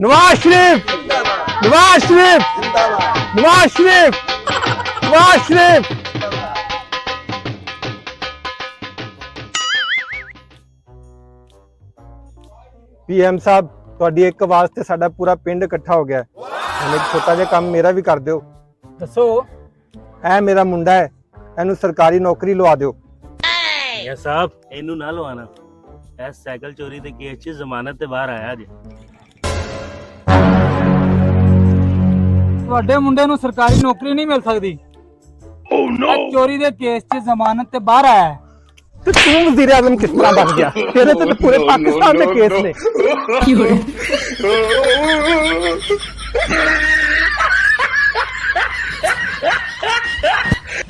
Nawaz Sharif, Nawaz Sharif, Nawaz Sharif, Nawaz Sharif. PM साहब, ਤੁਹਾਡੀ ਇੱਕ ਆਵਾਜ਼ ਤੇ ਸਾਡਾ ਪੂਰਾ ਪਿੰਡ ਇਕੱਠਾ ਹੋ ਗਿਆ। ਹੁਣ ਇੱਕ ਛੋਟਾ ਜਿਹਾ ਕੰਮ ਮੇਰਾ ਵੀ ਕਰ ਦਿਓ। ਦੱਸੋ। ਇਹ ਮੇਰਾ ਮੁੰਡਾ ਹੈ, ਇਹਨੂੰ ਸਰਕਾਰੀ ਨੌਕਰੀ ਲਵਾ ਦਿਓ। ਯਾ ਸਾਹਿਬ, ਇਹਨੂੰ ਨਾ ਲਵਾਣਾ। ਇਹ ਸਾਈਕਲ ਚੋਰੀ ਦੇ ਕੇਸ 'ਚ ਜ਼ਮਾਨਤ ਤੇ ਬਾਹਰ ਆਇਆ ਜੇ। ਤੁਹਾਡੇ ਮੁੰਡੇ ਨੂੰ ਸਰਕਾਰੀ ਨੌਕਰੀ ਨਹੀਂ ਮਿਲ ਸਕਦੀ। ਓ ਨੋ, ਚੋਰੀ ਦੇ ਕੇਸ 'ਚ ਜ਼ਮਾਨਤ ਤੇ ਬਾਹਰ ਆਇਆ ਹੈ। तो तू वजीर आजम किस तरह बन गया? तेरे तो पूरे पाकिस्तान में केस ने।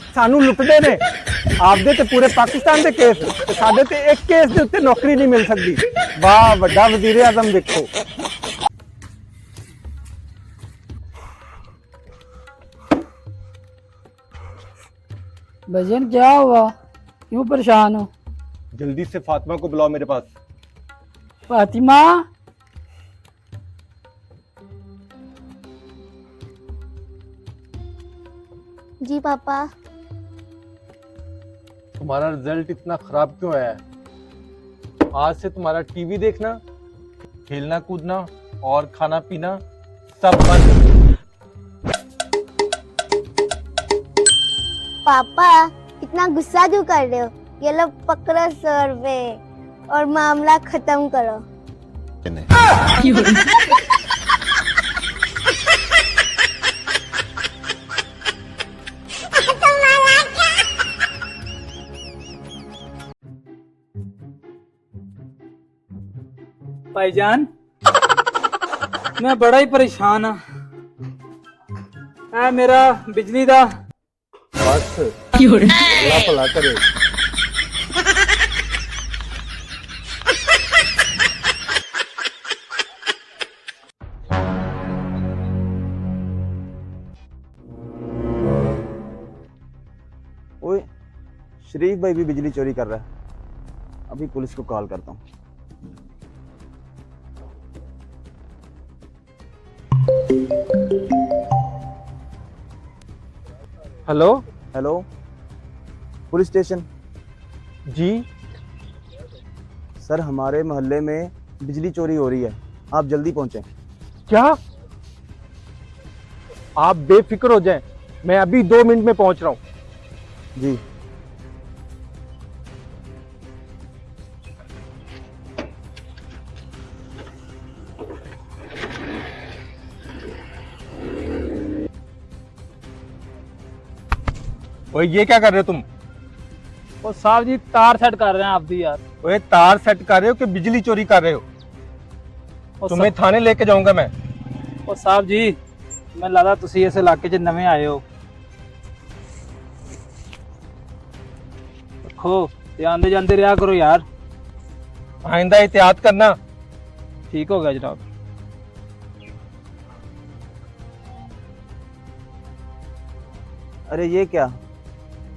सानू लुटदे ने, आपदे ते पूरे पाकिस्तान दे केस, ते साडे ते एक केस दे उत्ते नौकरी नहीं मिल सकती। वाह, वड्डा वजीर आजम देखो। भजन क्या हुआ, क्यों परेशान हो? जल्दी से फातिमा को बुलाओ मेरे पास। फातिमा, जी पापा। तुम्हारा रिजल्ट इतना खराब क्यों आया है? आज से तुम्हारा टीवी देखना, खेलना कूदना और खाना पीना सब बंद। पापा इतना गुस्सा क्यों कर रहे हो? ये लो पकड़ो 100 रुपए और मामला खत्म करो। भाईजान, मैं बड़ा ही परेशान हाँ। है मेरा बिजली दा बस अल्लाह भला करे। ओए, शरीफ भाई भी बिजली चोरी कर रहा है। अभी पुलिस को कॉल करता हूँ। हेलो हेलो, पुलिस स्टेशन जी। सर, हमारे मोहल्ले में बिजली चोरी हो रही है, आप जल्दी पहुंचें। क्या? आप बेफिक्र हो जाएं, मैं अभी 2 मिनट में पहुंच रहा हूं। जी। ओए, ये क्या कर रहे हो तुम? और साहब जी तार सेट कर रहे हैं आप दी यार। ओए, तार सेट कर रहे हो कि बिजली चोरी कर रहे हो? और तुम्हें थाने लेके जाऊंगा मैं। और साहब जी, मैं लगा तुसी इस इलाके च नवे आए हो। देखो, आंदे जांदे रहा करो यार। आइंदा एहतियात करना। ठीक हो गया जनाब। अरे ये क्या,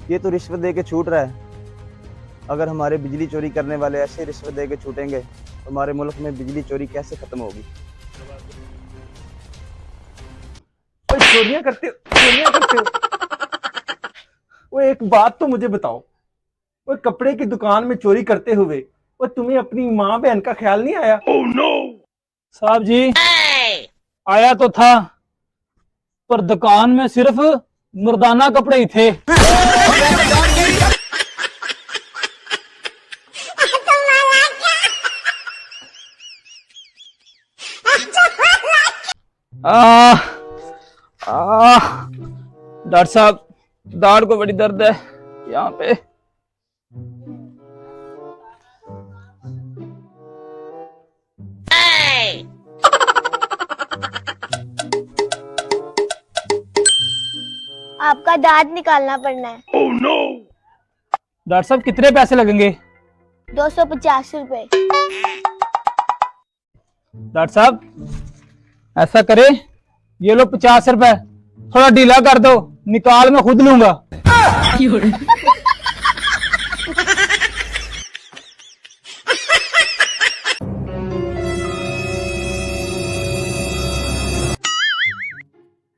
ये तो रिश्वत दे के छूट रहा है। अगर हमारे बिजली चोरी करने वाले ऐसे रिश्वत दे के छूटेंगे तो हमारे मुल्क में बिजली चोरी कैसे खत्म होगी? चोरियां करते हो, चोरियां करते हो। वो एक बात तो मुझे बताओ, वो कपड़े की दुकान में चोरी करते हुए वो तुम्हें अपनी माँ बहन का ख्याल नहीं आया? oh, no! साहब जी, आया तो था, पर दुकान में सिर्फ मर्दाना कपड़े ही थे। डॉक्टर साहब, दाढ़ को बड़ी दर्द है यहाँ पे। आपका दांत निकालना पड़ना है। oh, no! डॉक्टर साहब, कितने पैसे लगेंगे? 250 रुपए। डॉक्टर साहब, ऐसा करे, ये लो 50 रुपए, थोड़ा ढीला कर दो, निकाल मैं खुद लूंगा।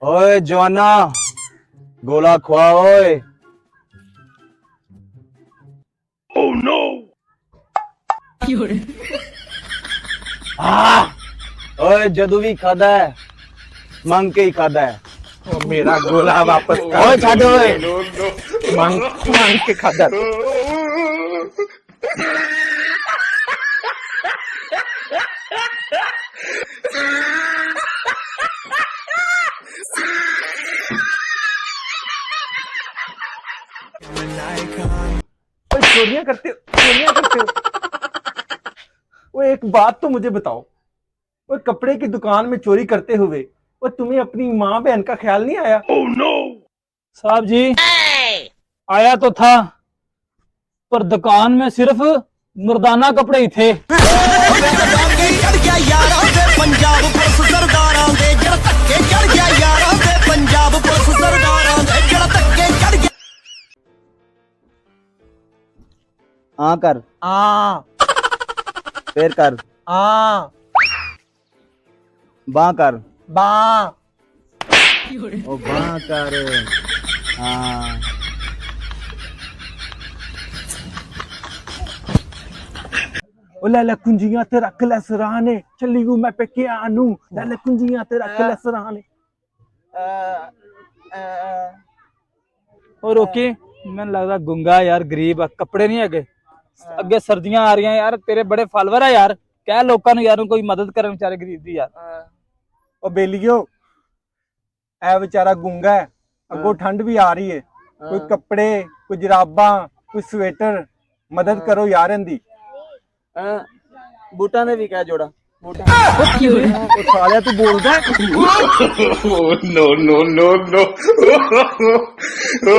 ओए जवाना गोला खुआ ओए। ओए जदू भी खादा है मांग के ही खादा है। ਉਹ ਮੇਰਾ ਗੋਲਾ ਵਾਪਸ ਕਰ। ओए छाड़ ओए। ਮੰਗ ਮੰਗ ਕੇ ਖਾਦਾ। ओए चोरियां करते हो। ओए एक बात तो मुझे बताओ, ओए कपड़े की दुकान में चोरी करते हुए और तुम्हें अपनी माँ बहन का ख्याल नहीं आया? साहब जी आया तो था, पर दुकान में सिर्फ मर्दाना कपड़े ही थे। हाँ कर हाँ फिर कर हाँ बाँ कर बाँ ओ बाँ कर। हाँ ओ ले ले कुंजियां ते रख ले सराहने, चली गू मैं पेके आनू। ले ले कुंजियां ते रख ले सराहने। और ओके मैंने लगता गुंगा यार, गरीब आ, कपड़े नहीं है अगे सर्दियां आ रही यार, तेरे बड़े फॉलोवर है यार, कह लोगों ने यार कोई मदद करे बेचारे गरीब दी यार। ओ बेलियो ए बेचारा गूंगा है, अगो ठंड भी आ रही है, कोई कपड़े कोई जुराबा कोई स्वेटर मदद करो यार इंदी। बूटा ने भी क्या जोड़ा बूटा। ओ सालिया तू बोलदा है? no.